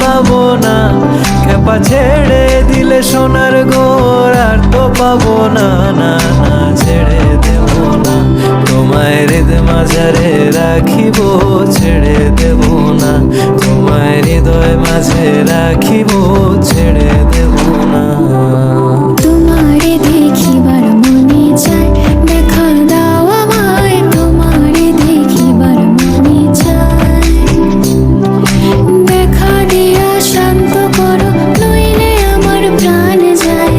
পাবো না, খেপা ছেড়ে দিলে সোনার ঘর আর তো পাবো না, না না ছেড়ে দেব না, তোমায় হৃদয় মাঝারে রাখিব, ছেড়ে দেব না, তোমায় হৃদয় মাঝে রাখিব, ছেড়ে দেব না। তোমারে দেখিবার মনে চায়, দেখা দাও আমায়, তোমারে দেখিবার মনে চায়। দেখা দিয়া শান্ত করো, নইলে আমার প্রাণ যায়।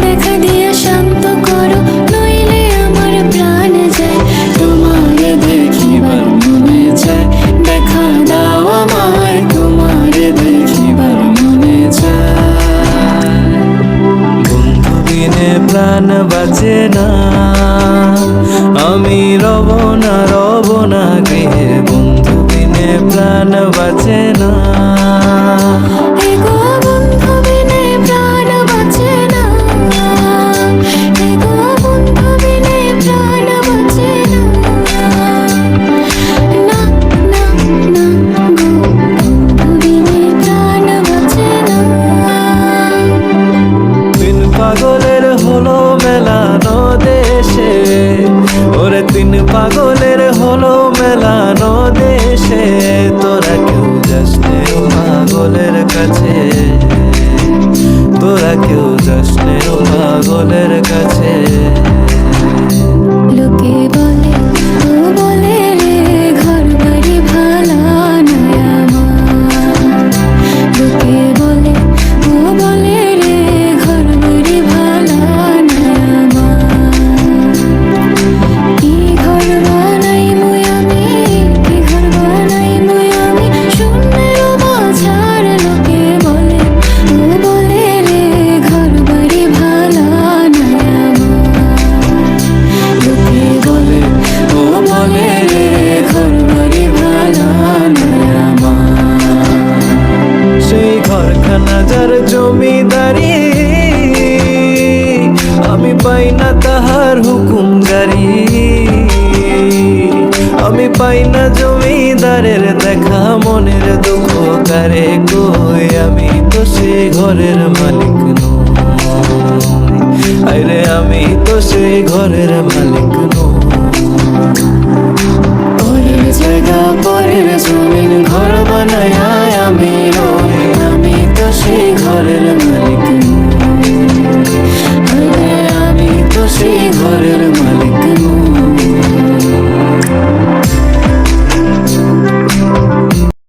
দেখা দিয়া শান্ত করো, নইলে আমার প্রাণ যায়। তোমারে দেখিবার মনে চায়, দেখা দাও আমায়, তোমারে দেখিবার মনে চায়। বন্ধু বিনে প্রাণ বাঁচে না, আমি রব না গৃহে, বন্ধু বিনে প্রাণ বাঁচে না। এগো বন্ধু বিনে প্রাণ বাঁচে না, এগো বন্ধু বিনে প্রাণ বাঁচে না। না না না গো, বন্ধু বিনে প্রাণ বাঁচে না। তিন পাগলের হলো মেলানো দেশে, ওরে তিন পাগলের হলো মেলানো দেশে, তোরা কেউ যাস নে ও পাগলের কাছে, তোরা কেউ যাস নে ও পাগলের কাছে। লোকে বলে, ও বলে রে ঘর বাড়ি ভালা নয় আমার। লোকে বলে, ও বলে রে ঘর বাড়ি ভালা নয় আমার। কি ঘর বানাই মুই আমি, কি ঘর বানাই মুই আমি, শূন্যের মাঝার। লোকে বলে, ও বলে রে ঘর বাড়ি ভালা নয় আমার। লোকে বলে, ও বলে রে ঘর বাড়ি ভালা নয় আমার। সেই ঘরখানা যার জমিদারি, আমি পাই না তাহার হুকুম গাড়ি, আমি পাই না জমিদারের দেখা, মনের দুঃখ কারে কই, আমি তো সেই ঘরের মালিক নই, আরে আমি তো সেই ঘরের মালিক নই। পরের জায়গা পরের জমিন ঘর বানায় আমি